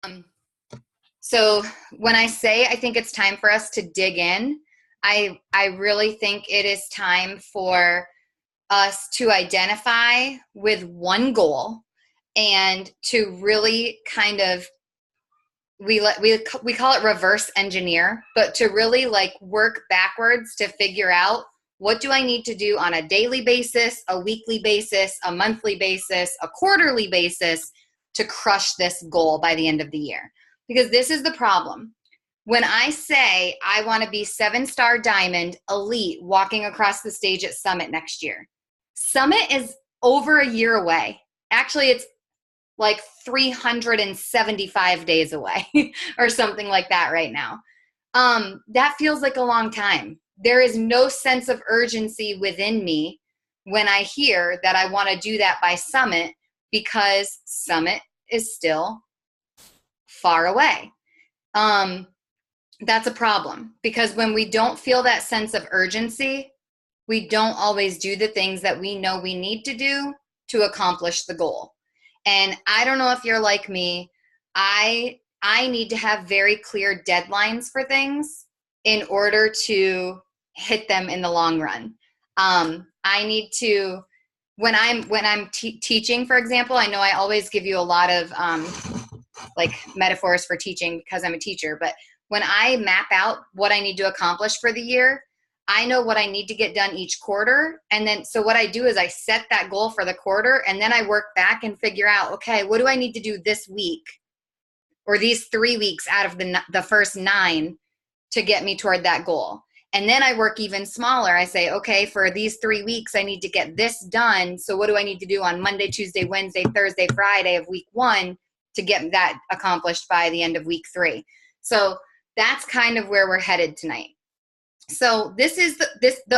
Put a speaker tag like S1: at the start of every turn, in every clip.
S1: Um, so when I say I think it's time for us to dig in, I really think it is time for us to identify with one goal and to really kind of we call it reverse engineer, but to really like work backwards to figure out what do I need to do on a daily basis, a weekly basis, a monthly basis, a quarterly basis to crush this goal by the end of the year. Because this is the problem. When I say I want to be 7-star diamond elite walking across the stage at Summit next year, Summit is over a year away. Actually, it's like 375 days away or something like that right now. That feels like a long time. There is no sense of urgency within me when I hear that I want to do that by Summit because Summit is still far away. That's a problem because when we don't feel that sense of urgency, we don't always do the things that we know we need to do to accomplish the goal. And I don't know if you're like me. I need to have very clear deadlines for things in order to hit them in the long run. I need to when I'm teaching, for example. I know I always give you a lot of like metaphors for teaching because I'm a teacher. But when I map out what I need to accomplish for the year, I know what I need to get done each quarter. And then, so what I do is I set that goal for the quarter and then I work back and figure out, okay, what do I need to do this week or these 3 weeks out of the first 9 to get me toward that goal? And then I work even smaller. I say, okay, for these 3 weeks, I need to get this done. So what do I need to do on Monday, Tuesday, Wednesday, Thursday, Friday of week 1 to get that accomplished by the end of week 3? So that's kind of where we're headed tonight. So this is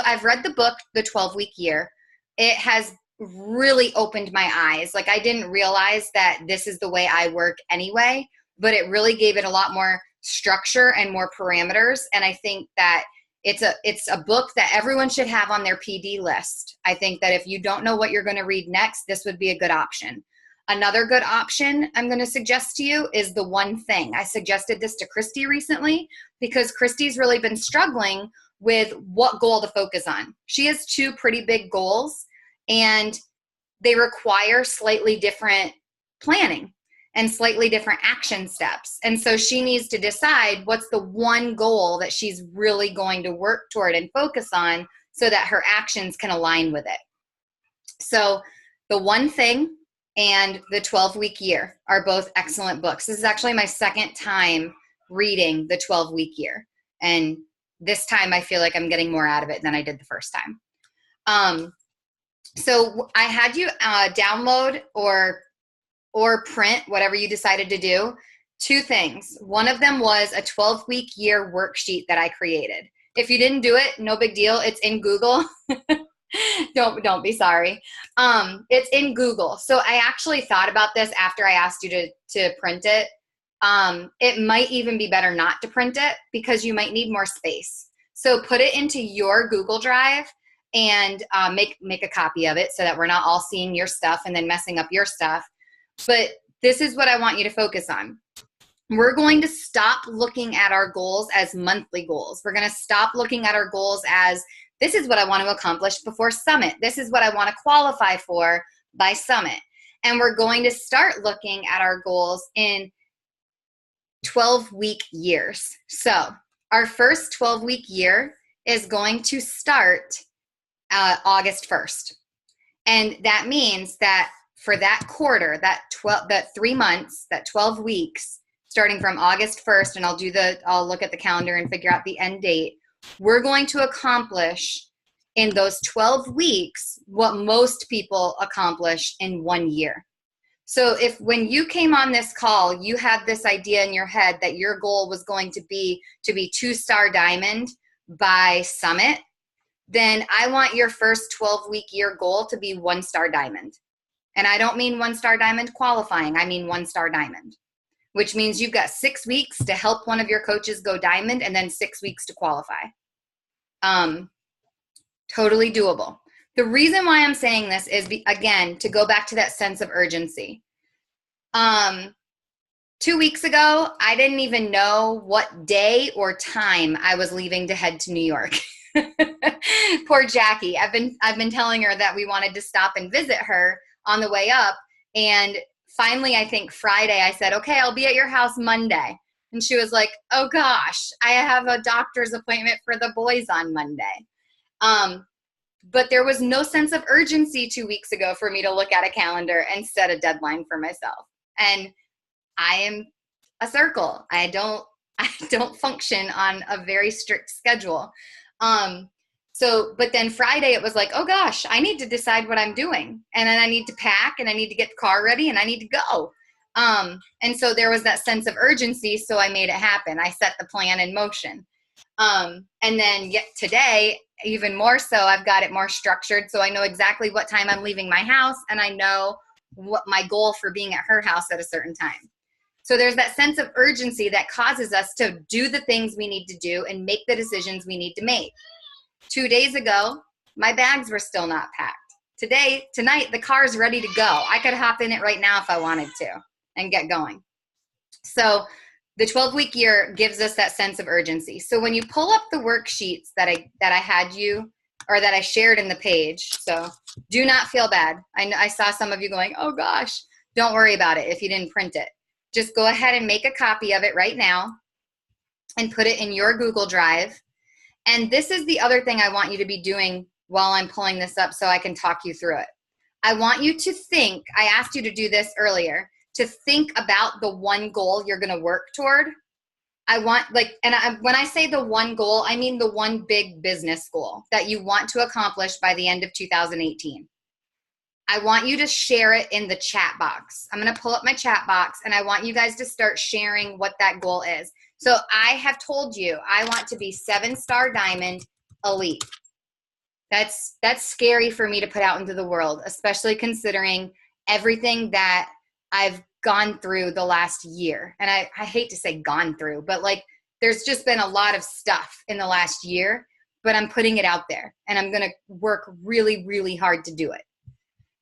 S1: I've read the book, The 12-Week Year. It has really opened my eyes. Like I didn't realize that this is the way I work anyway, but it really gave it a lot more structure and more parameters. And I think that it's a book that everyone should have on their PD list. I think that if you don't know what you're going to read next, this would be a good option. Another good option I'm going to suggest to you is The One Thing. I suggested this to Christy recently because Christy's really been struggling with what goal to focus on. She has 2 pretty big goals and they require slightly different planning and slightly different action steps. And so she needs to decide what's the one goal that she's really going to work toward and focus on so that her actions can align with it. So The One Thing and The 12-Week Year are both excellent books. This is actually my second time reading The 12-Week Year. And this time I feel like I'm getting more out of it than I did the first time. So I had you download or print, whatever you decided to do, 2 things. One of them was a 12-week year worksheet that I created. If you didn't do it, no big deal. It's in Google. Don't be sorry. It's in Google. So I actually thought about this after I asked you to print it. It might even be better not to print it because you might need more space. So put it into your Google Drive and make a copy of it so that we're not all seeing your stuff and then messing up your stuff. But this is what I want you to focus on. We're going to stop looking at our goals as monthly goals. We're going to stop looking at our goals as this is what I want to accomplish before Summit. This is what I want to qualify for by Summit. And we're going to start looking at our goals in 12-week years. So our first 12-week year is going to start August 1st. And that means that for that quarter, that 3 months, that 12 weeks, starting from August 1st, and I'll look at the calendar and figure out the end date, we're going to accomplish in those 12 weeks what most people accomplish in 1 year. So if when you came on this call, you had this idea in your head that your goal was going to be 2-star diamond by Summit, then I want your first 12-week year goal to be 1-star diamond. And I don't mean 1-star diamond qualifying. I mean 1-star diamond, which means you've got 6 weeks to help one of your coaches go diamond and then 6 weeks to qualify. Totally doable. The reason why I'm saying this is, again, to go back to that sense of urgency. 2 weeks ago, I didn't even know what day or time I was leaving to head to New York. Poor Jackie. I've been telling her that we wanted to stop and visit her on the way up. And finally, I think Friday, I said, okay, I'll be at your house Monday. And she was like, oh gosh, I have a doctor's appointment for the boys on Monday. But there was no sense of urgency 2 weeks ago for me to look at a calendar and set a deadline for myself. And I am a circle. I don't function on a very strict schedule. But then Friday it was like, oh gosh, I need to decide what I'm doing. And then I need to pack and I need to get the car ready and I need to go. And so there was that sense of urgency. So I made it happen. I set the plan in motion. And then yet today, even more so, I've got it more structured. So I know exactly what time I'm leaving my house and I know what my goal for being at her house at a certain time. So there's that sense of urgency that causes us to do the things we need to do and make the decisions we need to make. 2 days ago, my bags were still not packed. Tonight, the car is ready to go. I could hop in it right now if I wanted to and get going. So the 12-week year gives us that sense of urgency. So when you pull up the worksheets that I had you, or that I shared in the page, so do not feel bad. I saw some of you going, oh gosh, don't worry about it if you didn't print it. Just go ahead and make a copy of it right now and put it in your Google Drive. And this is the other thing I want you to be doing while I'm pulling this up so I can talk you through it. I want you to think, I asked you to do this earlier, to think about the one goal you're going to work toward. When I say the one goal, I mean the one big business goal that you want to accomplish by the end of 2018. I want you to share it in the chat box. I'm going to pull up my chat box and I want you guys to start sharing what that goal is. So I have told you I want to be 7-star diamond elite. That's scary for me to put out into the world, especially considering everything that I've gone through the last year. And I hate to say gone through, but like there's just been a lot of stuff in the last year, but I'm putting it out there and I'm going to work really, really hard to do it.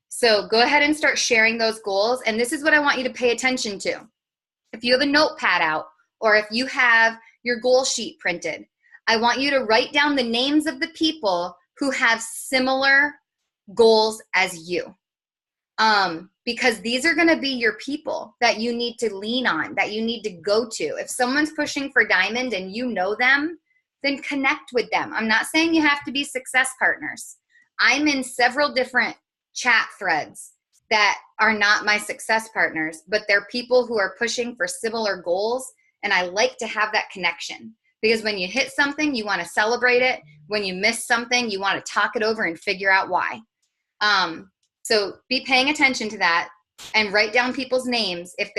S1: So go ahead and start sharing those goals. And this is what I want you to pay attention to. If you have a notepad out or if you have your goal sheet printed, I want you to write down the names of the people who have similar goals as you. Because these are going to be your people that you need to lean on, that you need to go to. If someone's pushing for diamond and you know them, then connect with them. I'm not saying you have to be success partners. I'm in several different chat threads that are not my success partners, but they're people who are pushing for similar goals. And I like to have that connection because when you hit something, you want to celebrate it. When you miss something, you want to talk it over and figure out why. So be paying attention to that and write down people's names if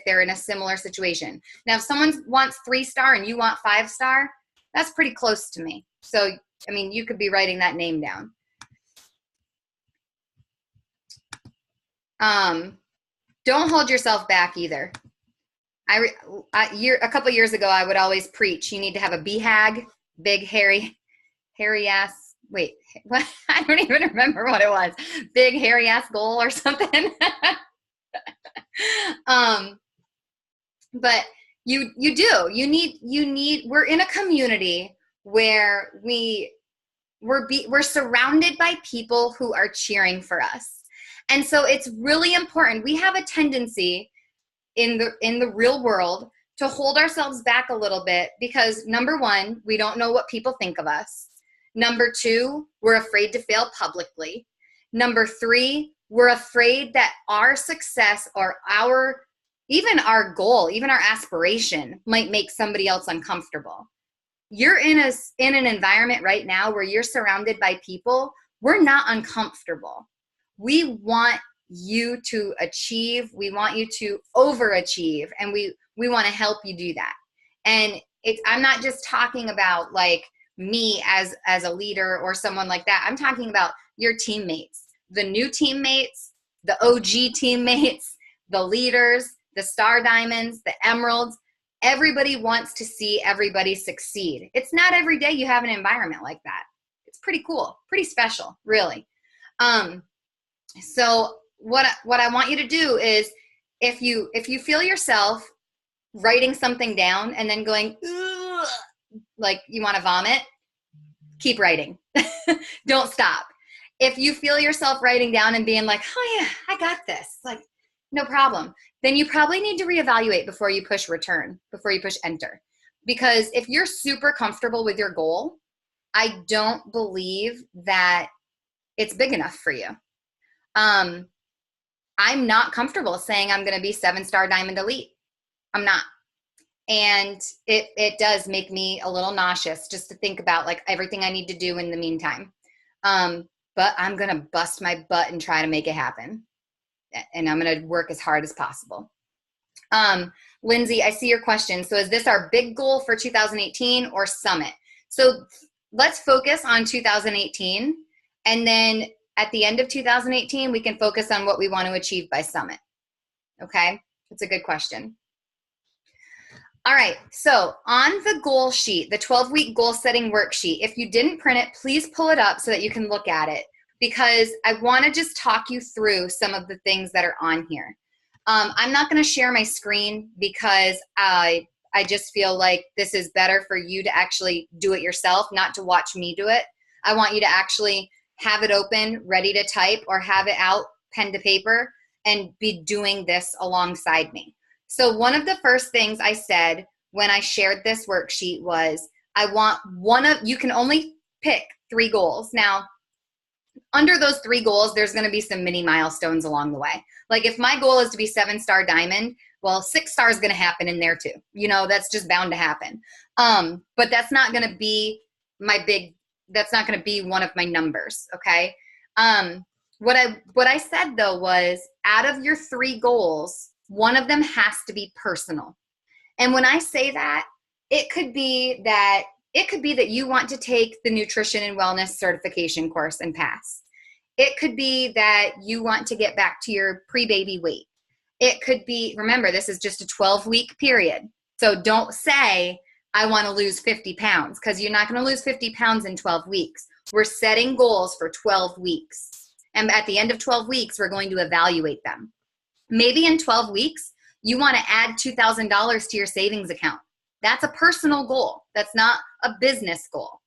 S1: they're in a similar situation. Now, if someone wants 3-star and you want 5-star, that's pretty close to me. So, I mean, you could be writing that name down. Don't hold yourself back either. A couple years ago, I would always preach, you need to have a BHAG, big, hairy ass. Wait, what? I don't even remember what it was. Big, hairy ass goal or something. But you need, we're in a community where we're surrounded by people who are cheering for us. And so it's really important. We have a tendency in the real world to hold ourselves back a little bit because number one, we don't know what people think of us. Number two, we're afraid to fail publicly. Number three, we're afraid that our success or even our goal, even our aspiration might make somebody else uncomfortable. You're in an environment right now where you're surrounded by people. We're not uncomfortable. We want you to achieve. We want you to overachieve. And we want to help you do that. And I'm not just talking about like me as a leader or someone like that. I'm talking about your teammates, the new teammates, the OG teammates, the leaders, the star diamonds, the emeralds. Everybody wants to see everybody succeed. It's not every day you have an environment like that. It's pretty cool, pretty special, really. So what I want you to do is if you feel yourself writing something down and then going, ugh, like you want to vomit, keep writing. Don't stop. If you feel yourself writing down and being like, oh yeah, I got this, like no problem, then you probably need to reevaluate before you push return, before you push enter. Because if you're super comfortable with your goal, I don't believe that it's big enough for you. I'm not comfortable saying I'm going to be 7-star diamond elite. I'm not. And it does make me a little nauseous just to think about like everything I need to do in the meantime. But I'm going to bust my butt and try to make it happen. And I'm going to work as hard as possible. Lindsay, I see your question. So is this our big goal for 2018 or summit? So let's focus on 2018. And then at the end of 2018, we can focus on what we want to achieve by summit. Okay, that's a good question. All right, so on the goal sheet, the 12-week goal setting worksheet, if you didn't print it, please pull it up so that you can look at it, because I want to just talk you through some of the things that are on here. I'm not going to share my screen because I just feel like this is better for you to actually do it yourself, not to watch me do it. I want you to actually have it open, ready to type, or have it out, pen to paper, and be doing this alongside me. So one of the first things I said when I shared this worksheet was, I want you can only pick 3 goals. Now, under those 3 goals, there's going to be some mini milestones along the way. Like if my goal is to be 7-star diamond, well, 6 star is going to happen in there too. You know, that's just bound to happen. But that's not going to be that's not going to be one of my numbers. Okay. What I said though was, out of your 3 goals, one of them has to be personal. And when I say that, it could be that you want to take the nutrition and wellness certification course and pass. It could be that you want to get back to your pre-baby weight. It could be, remember, this is just a 12-week period. So don't say, I want to lose 50 pounds, because you're not going to lose 50 pounds in 12 weeks. We're setting goals for 12 weeks. And at the end of 12 weeks, we're going to evaluate them. Maybe in 12 weeks, you want to add $2,000 to your savings account. That's a personal goal. That's not a business goal.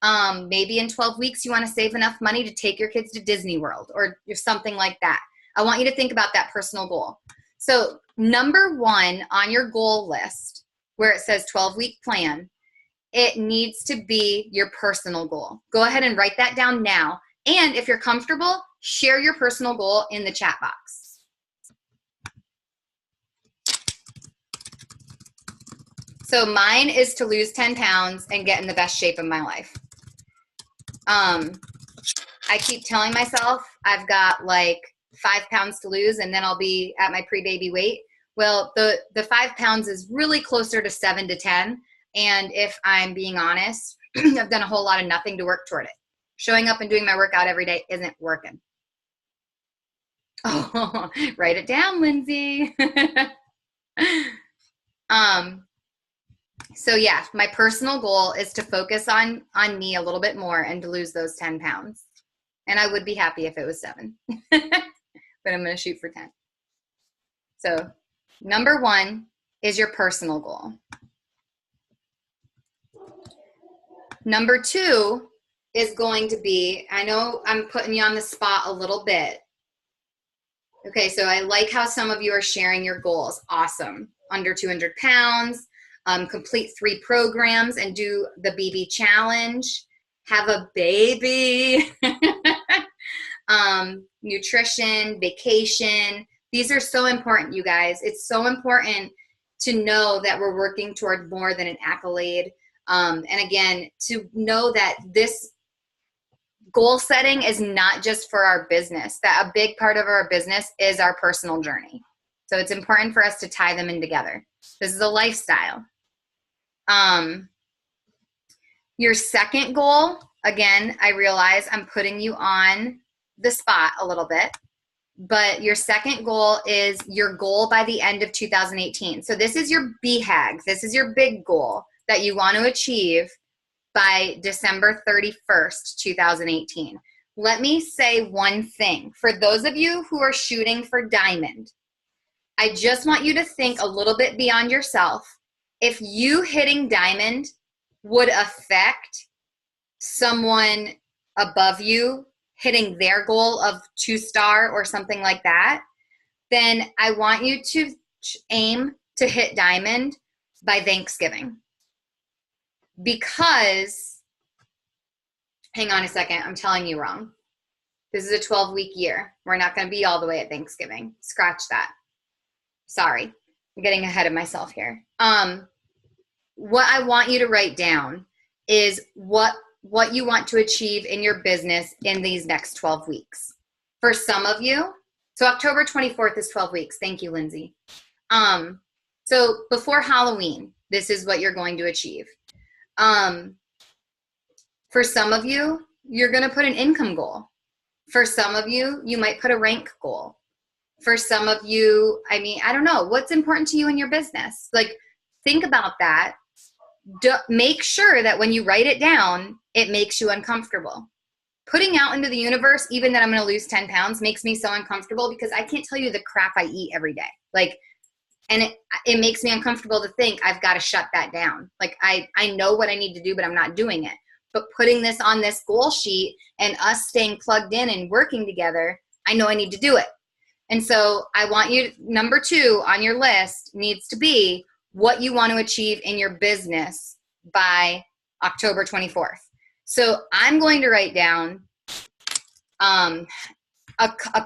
S1: Maybe in 12 weeks, you want to save enough money to take your kids to Disney World or something like that. I want you to think about that personal goal. So number 1 on your goal list, where it says 12-week plan, it needs to be your personal goal. Go ahead and write that down now. And if you're comfortable, share your personal goal in the chat box. So mine is to lose 10 pounds and get in the best shape of my life. I keep telling myself I've got like 5 pounds to lose and then I'll be at my pre-baby weight. Well, the 5 pounds is really closer to 7 to 10. And if I'm being honest, I've done a whole lot of nothing to work toward it. Showing up and doing my workout every day isn't working. Oh, write it down, Lindsay. So yeah, my personal goal is to focus on me a little bit more and to lose those 10 pounds. And I would be happy if it was 7, but I'm going to shoot for 10. So number 1 is your personal goal. Number 2 is going to be, I know I'm putting you on the spot a little bit. Okay, so I like how some of you are sharing your goals. Awesome. Under 200 pounds. Complete 3 programs and do the BB challenge, have a baby, nutrition, vacation. These are so important, you guys. It's so important to know that we're working toward more than an accolade. And again, to know that this goal setting is not just for our business, that a big part of our business is our personal journey. So it's important for us to tie them in together. This is a lifestyle. Your second goal, again, I realize I'm putting you on the spot a little bit, but your second goal is your goal by the end of 2018. So this is your BHAG. This is your big goal that you want to achieve by December 31st, 2018. Let me say one thing. For those of you who are shooting for diamond, I just want you to think a little bit beyond yourself. If you hitting diamond would affect someone above you hitting their goal of 2-star or something like that, then I want you to aim to hit diamond by Thanksgiving. Because, hang on a second, I'm telling you wrong. This is a 12-week year. We're not going to be all the way at Thanksgiving. Scratch that. Sorry, I'm getting ahead of myself here. What I want you to write down is what you want to achieve in your business in these next 12 weeks. For some of you, so October 24th is 12 weeks. Thank you, Lindsay. So before Halloween, this is what you're going to achieve. For some of you, you're going to put an income goal. For some of you, you might put a rank goal. For some of you, I mean, I don't know, what's important to you in your business? Like, think about that. Make sure that when you write it down, it makes you uncomfortable. Putting out into the universe, even that I'm going to lose 10 pounds, makes me so uncomfortable because I can't tell you the crap I eat every day. Like, and it makes me uncomfortable to think I've got to shut that down. Like, I know what I need to do, but I'm not doing it. But putting this on this goal sheet and us staying plugged in and working together, I know I need to do it. And so I want you, number 2 on your list needs to be what you want to achieve in your business by October 24th. So I'm going to write down a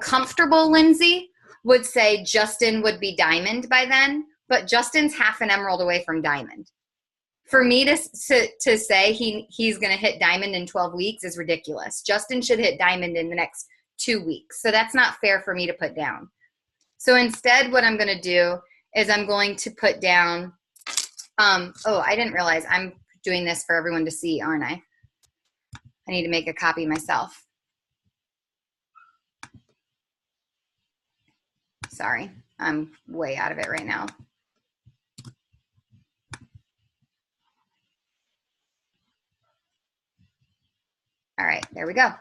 S1: comfortable Lindsay would say Justin would be diamond by then, but Justin's half an emerald away from diamond. For me to say he's going to hit diamond in 12 weeks is ridiculous. Justin should hit diamond in the next 2 weeks. So that's not fair for me to put down. So instead, what I'm going to do is I'm going to put down, oh, I didn't realize I'm doing this for everyone to see, aren't I? I need to make a copy myself. Sorry, I'm way out of it right now. All right, there we go.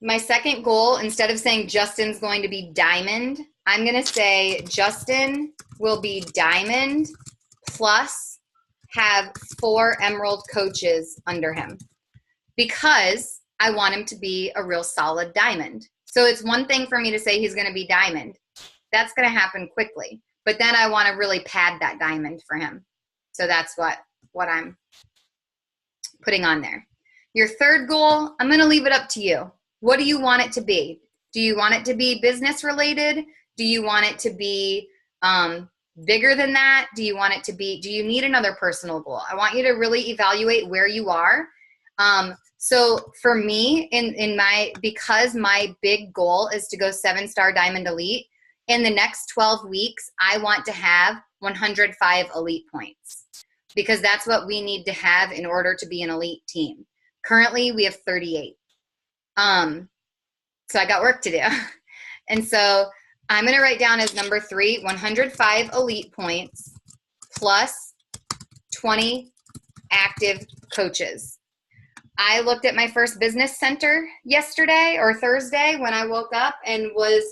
S1: My second goal, instead of saying Justin's going to be diamond, I'm going to say Justin will be diamond plus have 4 emerald coaches under him, because I want him to be a real solid diamond. So it's one thing for me to say he's going to be diamond. That's going to happen quickly. But then I want to really pad that diamond for him. So that's what I'm putting on there. Your third goal, I'm going to leave it up to you. What do you want it to be? Do you want it to be business related? Do you want it to be bigger than that? Do you want it to be, do you need another personal goal? I want you to really evaluate where you are. So for me, because my big goal is to go 7-star Diamond Elite, in the next 12 weeks, I want to have 105 elite points, because that's what we need to have in order to be an elite team. Currently, we have 38. So I got work to do. And so I'm going to write down as number 3, 105 elite points plus 20 active coaches. I looked at my first business center yesterday or Thursday when I woke up and was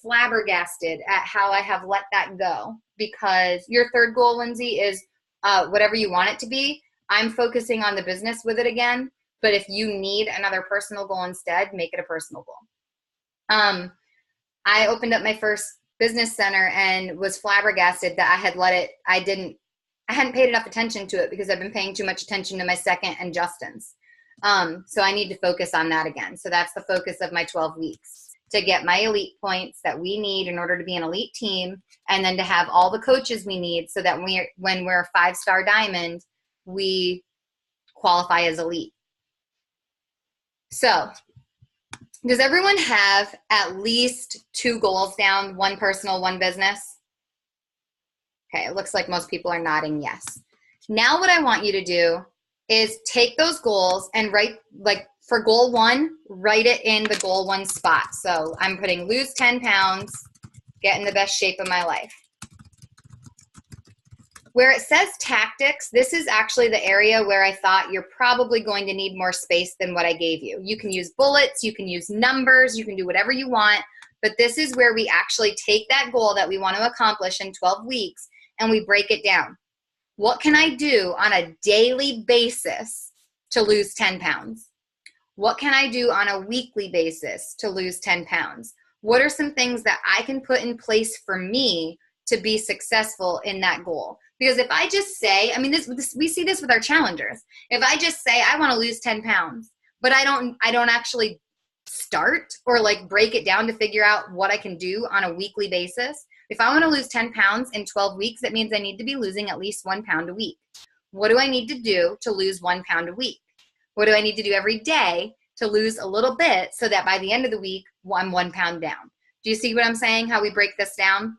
S1: flabbergasted at how I have let that go, because your third goal, Lindsay, is whatever you want it to be. I'm focusing on the business with it again. But if you need another personal goal instead, make it a personal goal. I opened up my first business center and was flabbergasted that I had let it, I hadn't paid enough attention to it because I've been paying too much attention to my second and Justin's. So I need to focus on that again. So that's the focus of my 12 weeks, to get my elite points that we need in order to be an elite team, and then to have all the coaches we need so that when we're a 5-star diamond, we qualify as elite. So does everyone have at least 2 goals down, 1 personal, 1 business? Okay, it looks like most people are nodding yes. Now what I want you to do is take those goals and write, like for goal 1, write it in the goal 1 spot. So I'm putting lose 10 pounds, get in the best shape of my life. Where it says tactics, this is actually the area where I thought you're probably going to need more space than what I gave you. You can use bullets, you can use numbers, you can do whatever you want, But this is where we actually take that goal that we want to accomplish in 12 weeks and we break it down. What can I do on a daily basis to lose 10 pounds? What can I do on a weekly basis to lose 10 pounds? What are some things that I can put in place for me to be successful in that goal? Because if I just say, I mean, we see this with our challengers. If I just say I want to lose 10 pounds, but I don't actually start or like break it down to figure out what I can do on a weekly basis. If I want to lose 10 pounds in 12 weeks, that means I need to be losing at least 1 pound a week. What do I need to do to lose 1 pound a week? What do I need to do every day to lose a little bit so that by the end of the week, I'm 1 pound down? Do you see what I'm saying, how we break this down?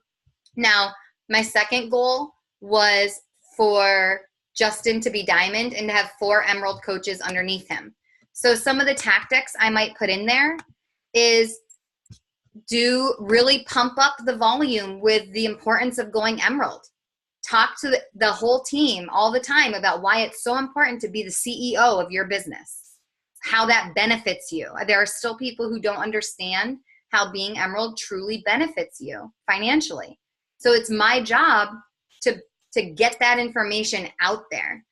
S1: Now, my second goal was for Justin to be diamond and to have 4 emerald coaches underneath him. So some of the tactics I might put in there is really pump up the volume with the importance of going emerald. Talk to the whole team all the time about why it's so important to be the CEO of your business, how that benefits you. There are still people who don't understand how being emerald truly benefits you financially. So it's my job to get that information out there.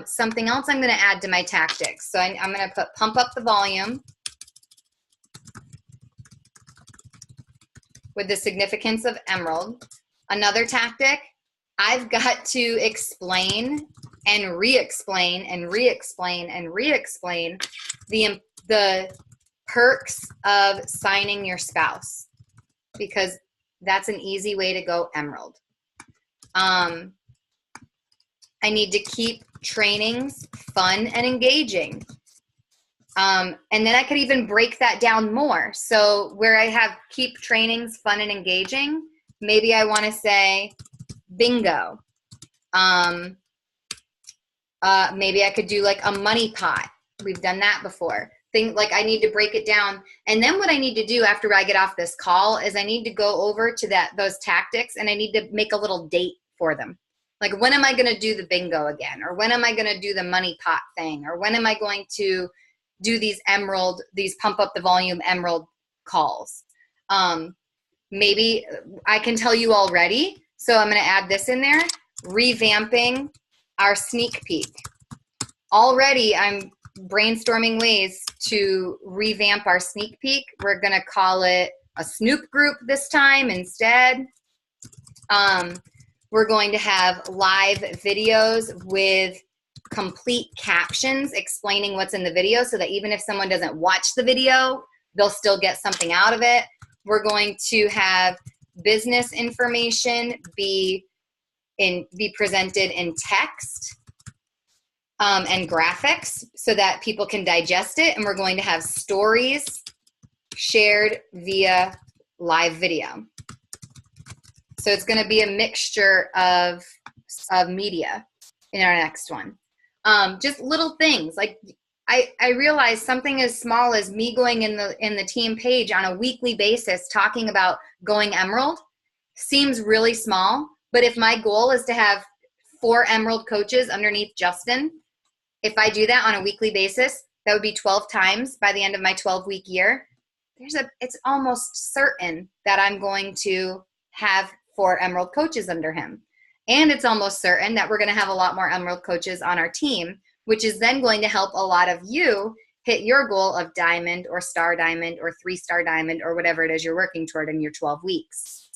S1: Something else I'm going to add to my tactics. So I'm going to put pump up the volume with the significance of emerald. Another tactic, I've got to explain and re-explain and re-explain and re-explain the perks of signing your spouse, because that's an easy way to go emerald. I need to keep trainings fun and engaging. And then I could even break that down more. So where I have keep trainings fun and engaging, maybe I want to say bingo. Maybe I could do like a money pot. We've done that before. Like I need to break it down. And then what I need to do after I get off this call is I need to go over to those tactics and I need to make a little date for them. Like, when am I going to do the bingo again? Or when am I going to do the money pot thing? Or when am I going to do these pump up the volume emerald calls? Maybe I can tell you already. So I'm going to add this in there, revamping our sneak peek. Already I'm brainstorming ways to revamp our sneak peek. We're going to call it a Snoop group this time instead. We're going to have live videos with complete captions explaining what's in the video so that even if someone doesn't watch the video, they'll still get something out of it. We're going to have business information be presented in text and graphics so that people can digest it. And we're going to have stories shared via live video. So it's going to be a mixture of media in our next one. Just little things like I realize something as small as me going in the team page on a weekly basis talking about going emerald seems really small. But if my goal is to have 4 emerald coaches underneath Justin, if I do that on a weekly basis, that would be 12 times by the end of my 12-week year. It's almost certain that I'm going to have 4 emerald coaches under him. And it's almost certain that we're going to have a lot more emerald coaches on our team, which is then going to help a lot of you hit your goal of diamond or star diamond or 3-star diamond or whatever it is you're working toward in your 12 weeks.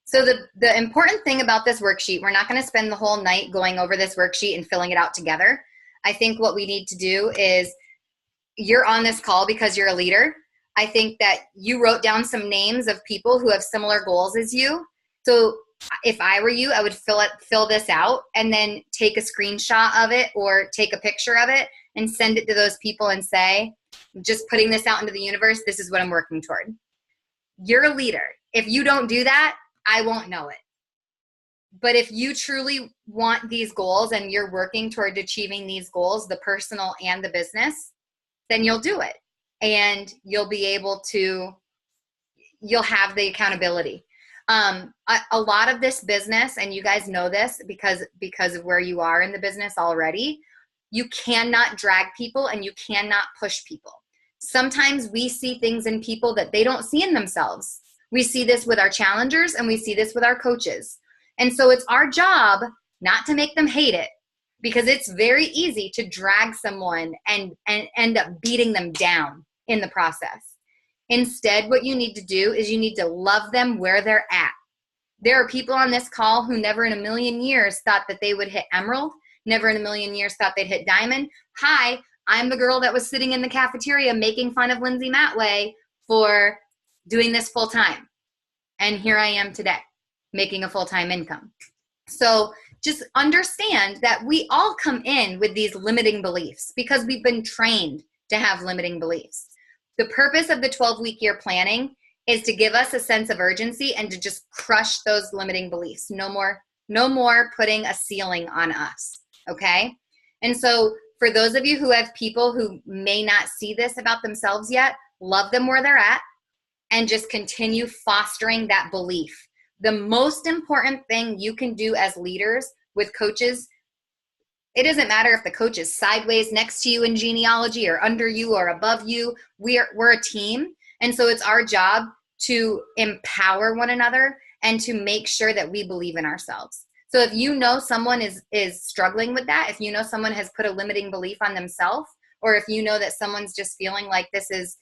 S1: So the important thing about this worksheet, we're not going to spend the whole night going over this worksheet and filling it out together. I think what we need to do is, you're on this call because you're a leader. I think that you wrote down some names of people who have similar goals as you. So if I were you, I would fill this out and then take a screenshot of it or take a picture of it and send it to those people and say, just putting this out into the universe, this is what I'm working toward. You're a leader. If you don't do that, I won't know it. But if you truly want these goals and you're working toward achieving these goals, the personal and the business, then you'll do it. And you'll be able to, you'll have the accountability. A lot of this business, and you guys know this because of where you are in the business already, you cannot drag people and you cannot push people. Sometimes we see things in people that they don't see in themselves. We see this with our challengers and we see this with our coaches. And so it's our job not to make them hate it, because it's very easy to drag someone and end up beating them down in the process. Instead, what you need to do is you need to love them where they're at. There are people on this call who never in a million years thought that they would hit emerald, never in a million years thought they'd hit diamond. Hi, I'm the girl that was sitting in the cafeteria making fun of Lindsay Matway for doing this full time. And here I am today, making a full-time income. So just understand that we all come in with these limiting beliefs because we've been trained to have limiting beliefs. The purpose of the 12-week year planning is to give us a sense of urgency and to just crush those limiting beliefs. No more putting a ceiling on us, okay? And so for those of you who have people who may not see this about themselves yet, love them where they're at and just continue fostering that belief. The most important thing you can do as leaders with coaches, it doesn't matter if the coach is sideways next to you in genealogy or under you or above you, we're a team. And so it's our job to empower one another and to make sure that we believe in ourselves. So if you know someone is struggling with that, if you know someone has put a limiting belief on themselves, or if you know that someone's just feeling like this is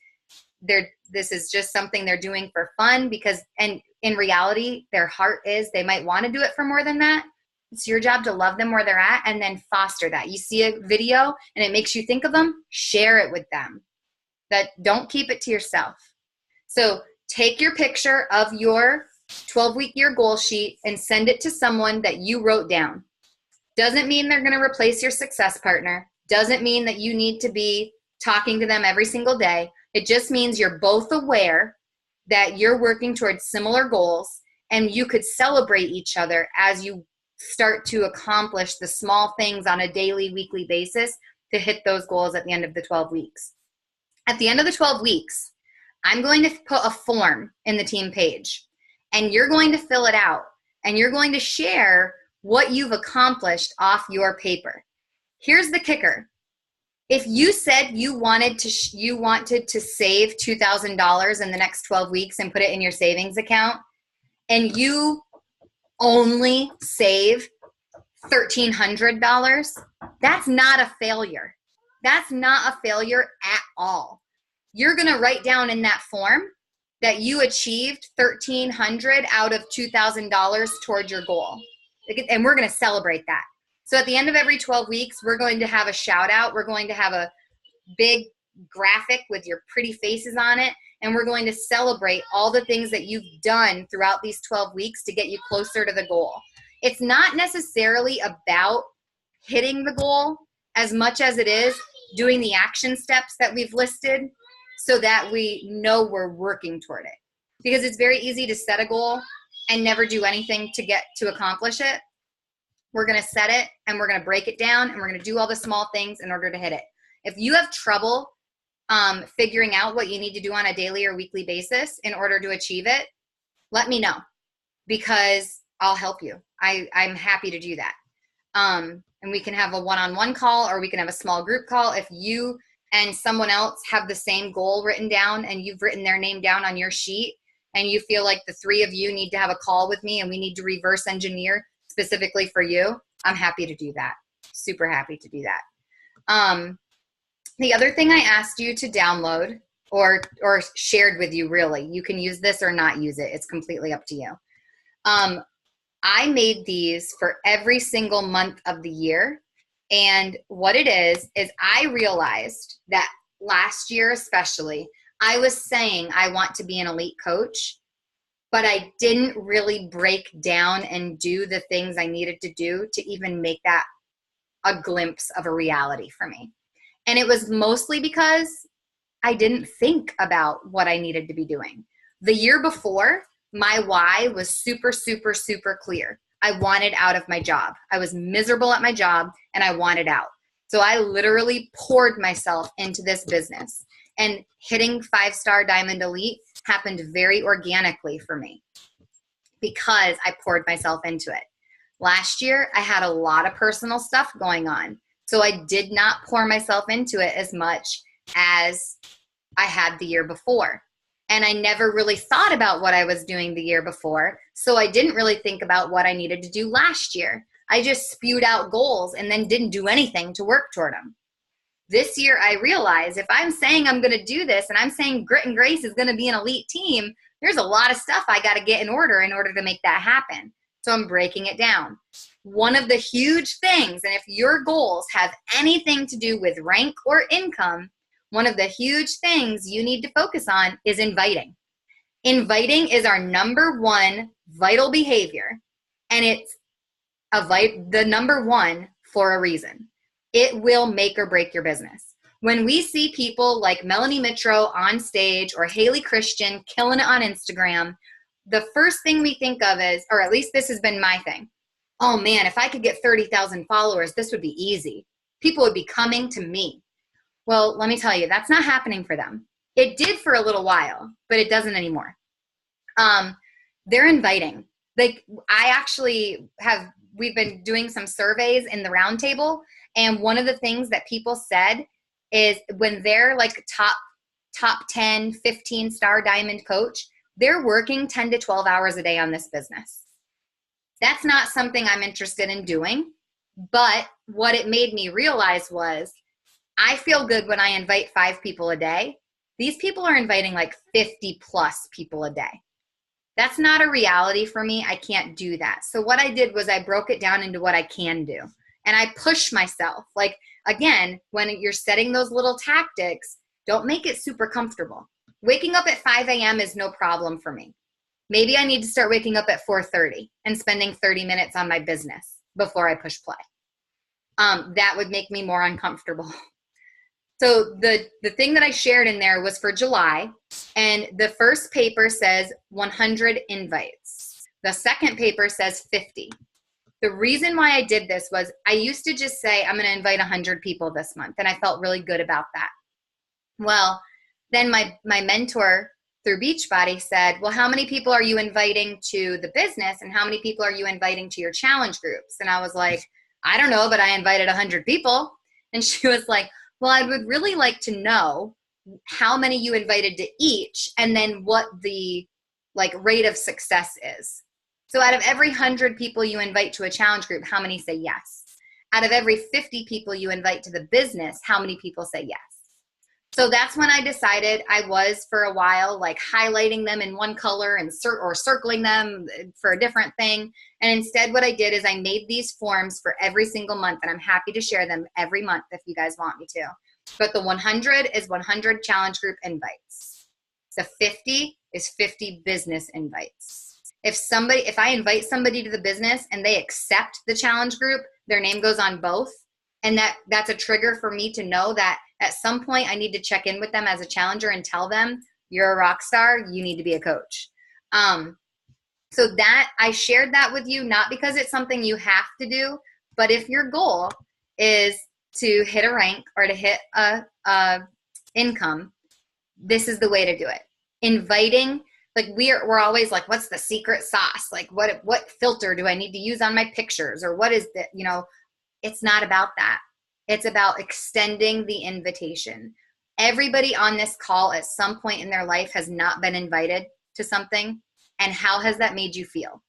S1: just something they're doing for fun because, and in reality, their heart is they might want to do it for more than that, it's your job to love them where they're at and then foster that. You see a video and it makes you think of them, share it with them. That don't keep it to yourself. So take your picture of your 12-week year goal sheet and send it to someone that you wrote down. Doesn't mean they're going to replace your success partner. Doesn't mean that you need to be talking to them every single day. It just means you're both aware that you're working towards similar goals and you could celebrate each other as you start to accomplish the small things on a daily, weekly basis to hit those goals at the end of the 12 weeks. At the end of the 12 weeks, I'm going to put a form in the team page. And you're going to fill it out and you're going to share what you've accomplished off your paper. Here's the kicker. If you said you wanted to save $2,000 in the next 12 weeks and put it in your savings account, and you only save $1,300, that's not a failure. That's not a failure at all. You're going to write down in that form that you achieved $1,300 out of $2,000 toward your goal. And we're going to celebrate that. So at the end of every 12 weeks, we're going to have a shout out. We're going to have a big graphic with your pretty faces on it. And we're going to celebrate all the things that you've done throughout these 12 weeks to get you closer to the goal. It's not necessarily about hitting the goal as much as it is doing the action steps that we've listed so that we know we're working toward it. Because it's very easy to set a goal and never do anything to accomplish it. We're going to set it and we're going to break it down and we're going to do all the small things in order to hit it. If you have trouble figuring out what you need to do on a daily or weekly basis in order to achieve it, let me know because I'll help you. I'm happy to do that. And we can have a one-on-one call or we can have a small group call. If you and someone else have the same goal written down and you've written their name down on your sheet and you feel like the three of you need to have a call with me and we need to reverse engineer specifically for you, I'm happy to do that. Super happy to do that. The other thing I asked you to download or shared with you, really, you can use this or not use it. It's completely up to you. I made these for every single month of the year. And what it is I realized that last year especially, I was saying I want to be an elite coach, but I didn't really break down and do the things I needed to do to even make that a glimpse of a reality for me. And it was mostly because I didn't think about what I needed to be doing. The year before, my why was super, super, super clear. I wanted out of my job. I was miserable at my job and I wanted out. So I literally poured myself into this business, and hitting 5-star Diamond Elite happened very organically for me because I poured myself into it. Last year, I had a lot of personal stuff going on. So I did not pour myself into it as much as I had the year before. And I never really thought about what I was doing the year before. So I didn't really think about what I needed to do last year. I just spewed out goals and then didn't do anything to work toward them. This year, I realized if I'm saying I'm going to do this and I'm saying Grit and Grace is going to be an elite team, there's a lot of stuff I got to get in order to make that happen. So I'm breaking it down. One of the huge things, and if your goals have anything to do with rank or income, one of the huge things you need to focus on is inviting. Inviting is our number one vital behavior, and it's the number one for a reason. It will make or break your business. When we see people like Melanie Mitro on stage or Haley Christian killing it on Instagram, the first thing we think of is, or at least this has been my thing, oh man, if I could get 30,000 followers, this would be easy. People would be coming to me. Well, let me tell you, that's not happening for them. It did for a little while, but it doesn't anymore. They're inviting. Like we've been doing some surveys in the roundtable, and one of the things that people said is when they're like top 10, 15 star diamond coach, they're working 10 to 12 hours a day on this business. That's not something I'm interested in doing, but what it made me realize was I feel good when I invite 5 people a day. These people are inviting like 50 plus people a day. That's not a reality for me. I can't do that. So what I did was I broke it down into what I can do. And I push myself. Like, again, when you're setting those little tactics, don't make it super comfortable. Waking up at 5 a.m. is no problem for me. Maybe I need to start waking up at 4:30 and spending 30 minutes on my business before I push play. That would make me more uncomfortable. So the thing that I shared in there was for July, and the first paper says 100 invites. The second paper says 50. The reason why I did this was I used to just say, I'm going to invite 100 people this month, and I felt really good about that. Well, then my mentor through Beachbody said, well, how many people are you inviting to the business, and how many people are you inviting to your challenge groups? And I was like, I don't know, but I invited 100 people. And she was like, well, I would really like to know how many you invited to each, and then what the rate of success is. So out of every 100 people you invite to a challenge group, how many say yes? Out of every 50 people you invite to the business, how many people say yes? So that's when I decided I was for a while highlighting them in one color and or circling them for a different thing. And instead what I did is I made these forms for every single month, and I'm happy to share them every month if you guys want me to. But the 100 is 100 challenge group invites. The 50 is 50 business invites. If I invite somebody to the business and they accept the challenge group, their name goes on both. And that's a trigger for me to know that at some point I need to check in with them as a challenger and tell them, you're a rock star, you need to be a coach. So that I shared that with you, not because it's something you have to do, but if your goal is to hit a rank or to hit a income, this is the way to do it. Inviting, we're always like, what's the secret sauce? What filter do I need to use on my pictures? Or what is the, it's not about that. It's about extending the invitation. Everybody on this call at some point in their life has not been invited to something. And how has that made you feel?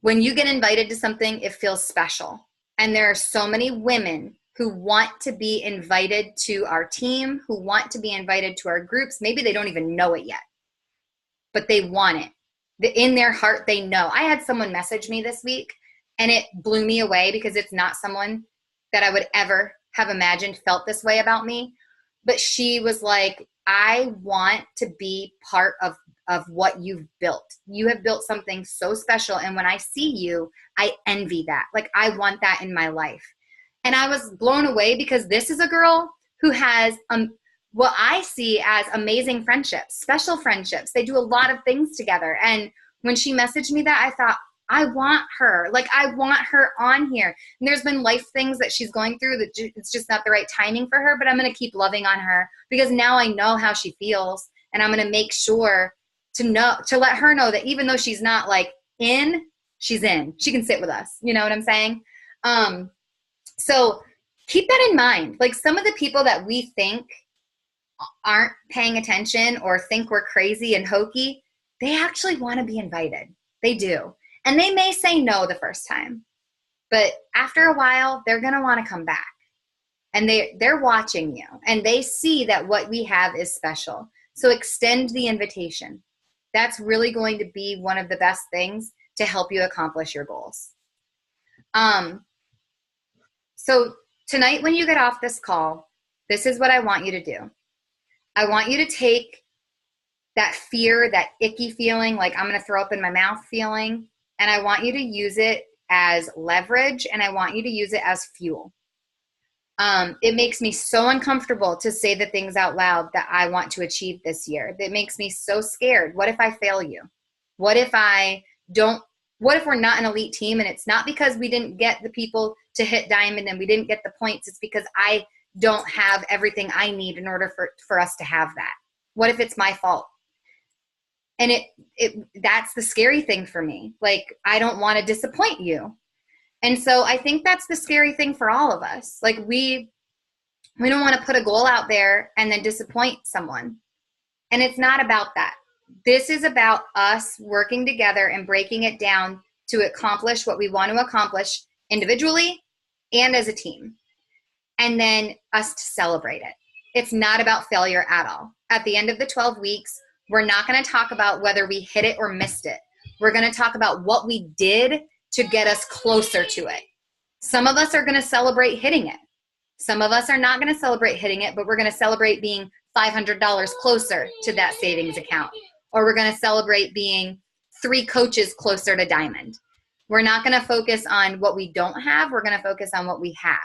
S1: When you get invited to something, it feels special. And there are so many women who want to be invited to our team, who want to be invited to our groups. Maybe they don't even know it yet, but they want it. In their heart, they know. I had someone message me this week, and it blew me away because it's not someone that I would ever have imagined felt this way about me. But she was like, I want to be part of what you've built. You have built something so special. And when I see you, I envy that. I want that in my life. And I was blown away because this is a girl who has what I see as amazing friendships, special friendships. They do a lot of things together. And when she messaged me that, I thought, I want her. I want her on here. And there's been life things that she's going through that it's just not the right timing for her, but I'm going to keep loving on her because now I know how she feels, and I'm going to make sure to let her know that even though she's not in, she's in. She can sit with us. You know what I'm saying? So keep that in mind. Some of the people that we think aren't paying attention or think we're crazy and hokey, they actually want to be invited. They do. And they may say no the first time, but after a while, they're going to want to come back. And they're watching you, and they see that what we have is special. So extend the invitation. That's really going to be one of the best things to help you accomplish your goals. So tonight when you get off this call, this is what I want you to do. I want you to take that fear, that icky feeling, like I'm going to throw up in my mouth feeling, and I want you to use it as leverage, and I want you to use it as fuel. It makes me so uncomfortable to say the things out loud that I want to achieve this year. It makes me so scared. What if I fail you? What if we're not an elite team, and it's not because we didn't get the people to hit diamond and we didn't get the points. It's because I don't have everything I need in order for us to have that. What if it's my fault? And that's the scary thing for me. Like, I don't want to disappoint you. And so I think that's the scary thing for all of us. Like, we don't want to put a goal out there and then disappoint someone. And it's not about that. This is about us working together and breaking it down to accomplish what we want to accomplish individually and as a team. And then us to celebrate it. It's not about failure at all. At the end of the 12 weeks, we're not going to talk about whether we hit it or missed it. We're going to talk about what we did to get us closer to it. Some of us are going to celebrate hitting it. Some of us are not going to celebrate hitting it, but we're going to celebrate being $500 closer to that savings account. Or we're going to celebrate being 3 coaches closer to diamond. We're not going to focus on what we don't have. We're going to focus on what we have.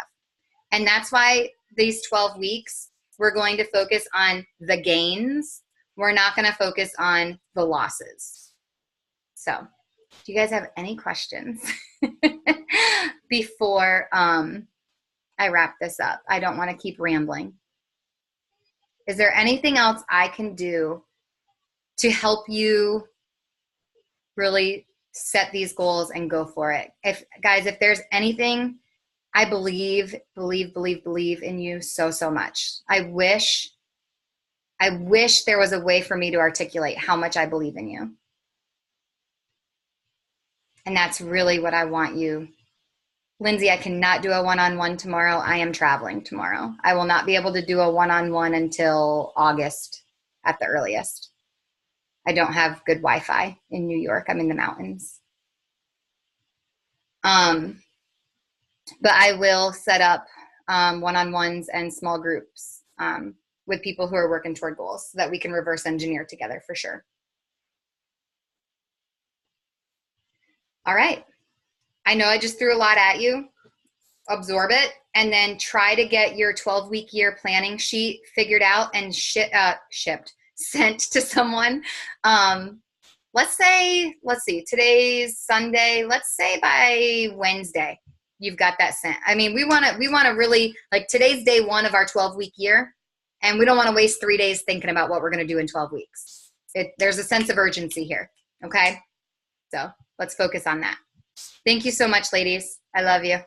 S1: And that's why these 12 weeks, we're going to focus on the gains. We're not going to focus on the losses. So, do you guys have any questions before I wrap this up? I don't want to keep rambling. Is there anything else I can do to help you really set these goals and go for it? If there's anything, I believe in you so much. I wish there was a way for me to articulate how much I believe in you. And that's really what I want you. Lindsay, I cannot do a one-on-one tomorrow. I am traveling tomorrow. I will not be able to do a one-on-one until August at the earliest. I don't have good Wi-Fi in New York. I'm in the mountains. But I will set up one-on-ones and small groups with people who are working toward goals so that we can reverse engineer together for sure. All right. I know I just threw a lot at you. Absorb it, and then try to get your 12-week year planning sheet figured out and sent to someone. Let's see, today's Sunday. Let's say by Wednesday, you've got that sent. I mean, we want to really, like, today's day 1 of our 12-week year, and we don't want to waste 3 days thinking about what we're going to do in 12 weeks. There's a sense of urgency here. Okay. So let's focus on that. Thank you so much, ladies. I love you.